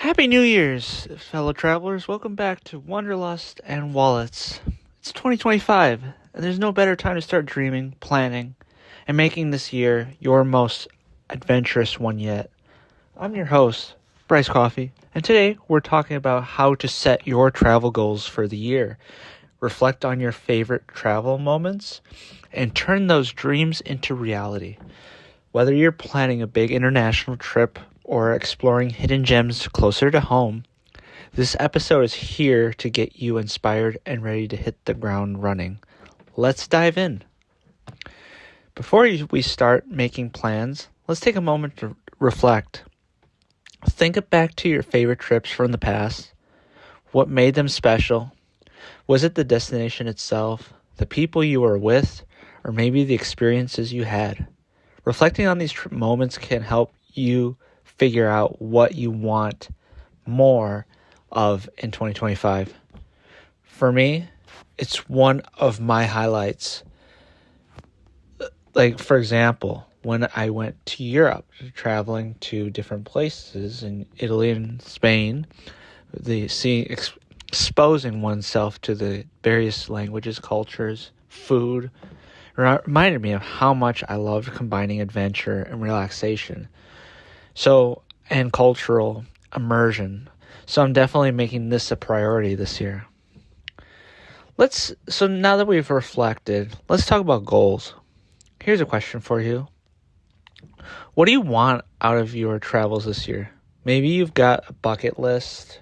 Happy New Year's, fellow travelers. Welcome back to Wanderlust and Wallets. It's 2025, and there's no better time to start dreaming, planning, and making this year your most adventurous one yet. I'm your host, Bryce Coffee, and today we're talking about how to set your travel goals for the year, reflect on your favorite travel moments, and turn those dreams into reality. Whether you're planning a big international trip or exploring hidden gems closer to home, this episode is here to get you inspired and ready to hit the ground running. Let's dive in. Before we start making plans, let's take a moment to reflect. Think back to your favorite trips from the past. What made them special? Was it the destination itself, the people you were with, or maybe the experiences you had? Reflecting on these moments can help you figure out what you want more of in 2025. For me, it's one of my highlights. Like, for example, when I went to Europe, traveling to different places in Italy and Spain, exposing oneself to the various languages, cultures, food, reminded me of how much I loved combining adventure and relaxation. And cultural immersion. So I'm definitely making this a priority this year. So now that we've reflected, let's talk about goals. Here's a question for you. What do you want out of your travels this year? Maybe you've got a bucket list,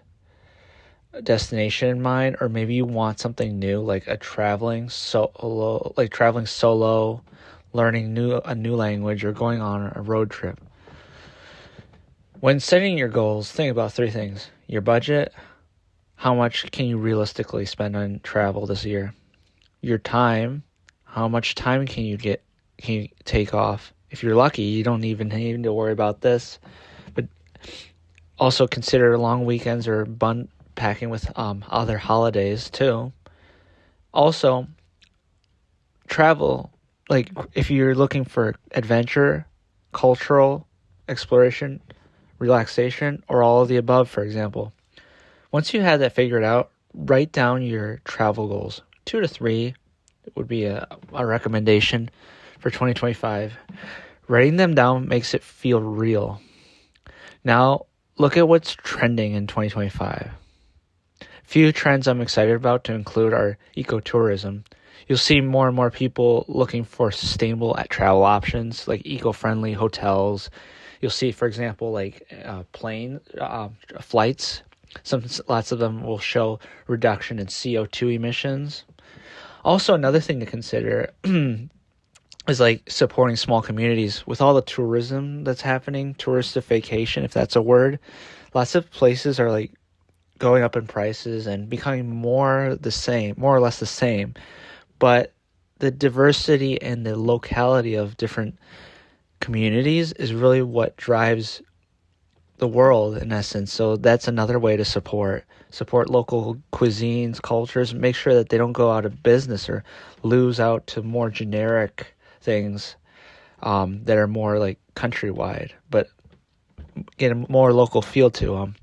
a destination in mind, or maybe you want something new, like traveling solo, learning a new language, or going on a road trip. When setting your goals, think about three things. Your budget, how much can you realistically spend on travel this year? Your time, how much time can you take off? If you're lucky, you don't even need to worry about this. But also consider long weekends or packing with other holidays too. Also, travel, like if you're looking for adventure, cultural exploration, relaxation, or all of the above, for example. Once you have that figured out, write down your travel goals. 2 to 3 would be a recommendation for 2025. Writing them down makes it feel real. Now, look at what's trending in 2025. Few trends I'm excited about to include are ecotourism. You'll see more and more people looking for sustainable travel options like eco-friendly hotels. You'll see, for example, like plane flights. Lots of them will show reduction in CO2 emissions. Also, another thing to consider is like supporting small communities with all the tourism that's happening, touristification, if that's a word. Lots of places are like going up in prices and becoming more or less the same. But the diversity and the locality of different communities is really what drives the world in essence. So that's another way to support local cuisines, cultures, and make sure that they don't go out of business or lose out to more generic things that are more like countrywide, but get a more local feel to them.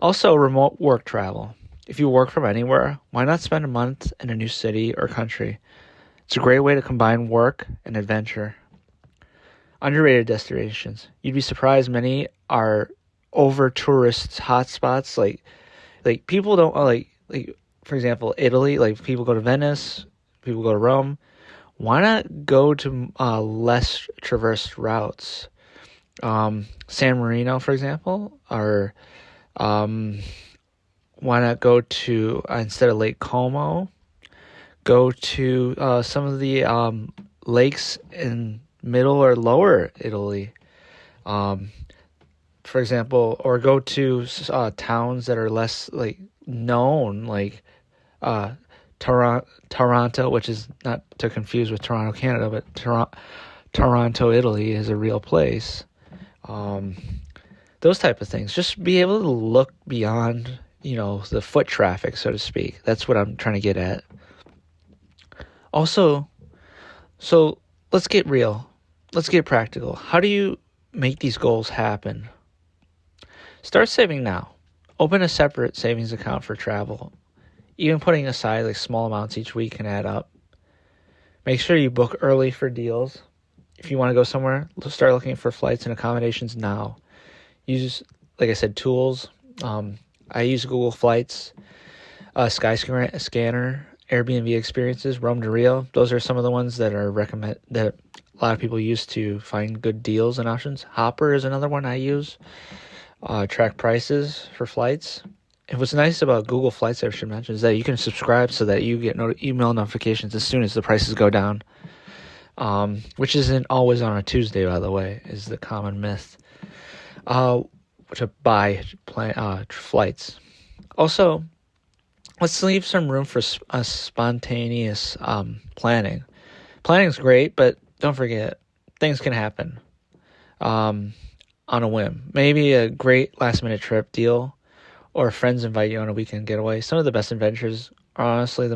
Also, remote work travel. If you work from anywhere, why not spend a month in a new city or country? It's a great way to combine work and adventure. Underrated destinations. You'd be surprised many are over tourist hotspots. Like people don't like for example, Italy. Like people go to Venice, people go to Rome. Why not go to less traversed routes? San Marino, for example, or why not go to instead of Lake Como, go to some of the lakes in middle or lower Italy, for example, or go to towns that are less like known, like Toronto, which is not to confuse with Toronto, Canada, but Toronto, Italy is a real place. Those type of things. Just be able to look beyond, the foot traffic, so to speak. That's what I'm trying to get at. Also, so let's get real. Let's get practical. How do you make these goals happen? Start saving now. Open a separate savings account for travel. Even putting aside like small amounts each week can add up. Make sure you book early for deals. If you want to go somewhere, start looking for flights and accommodations now. Use, like I said, tools. I use Google Flights, Skyscanner, Airbnb Experiences, Rome to Rio. Those are some of the ones that are that a lot of people use to find good deals and options. Hopper is another one I use. Track prices for flights. And what's nice about Google Flights, I should mention, is that you can subscribe so that you get email notifications as soon as the prices go down. Which isn't always on a Tuesday, by the way, is the common myth. To buy flights. Also, let's leave some room for a spontaneous planning. Planning's great, but don't forget, things can happen on a whim. Maybe a great last-minute trip deal, or friends invite you on a weekend getaway. Some of the best adventures are honestly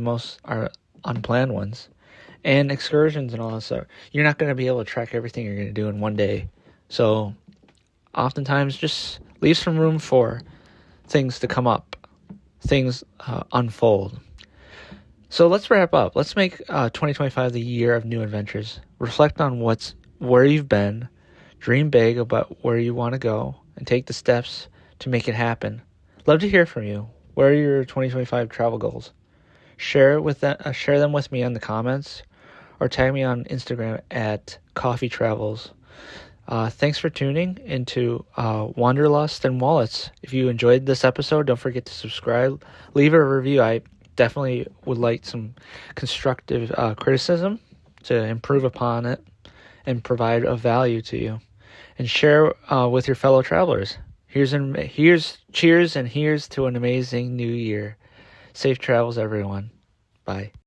are unplanned ones. And excursions and all that stuff. You're not going to be able to track everything you're going to do in one day. So oftentimes just leave some room for things to come up, things unfold. So let's wrap up. Let's make 2025 the year of new adventures. Reflect on where you've been, dream big about where you want to go, and take the steps to make it happen. Love to hear from you. What are your 2025 travel goals? Share them with me in the comments, or tag me on Instagram at Coffee Travels. Thanks for tuning into Wanderlust and Wallets. If you enjoyed this episode, don't forget to subscribe. Leave a review. I definitely would like some constructive criticism to improve upon it and provide a value to you. And share with your fellow travelers. Here's cheers and here's to an amazing new year. Safe travels, everyone. Bye.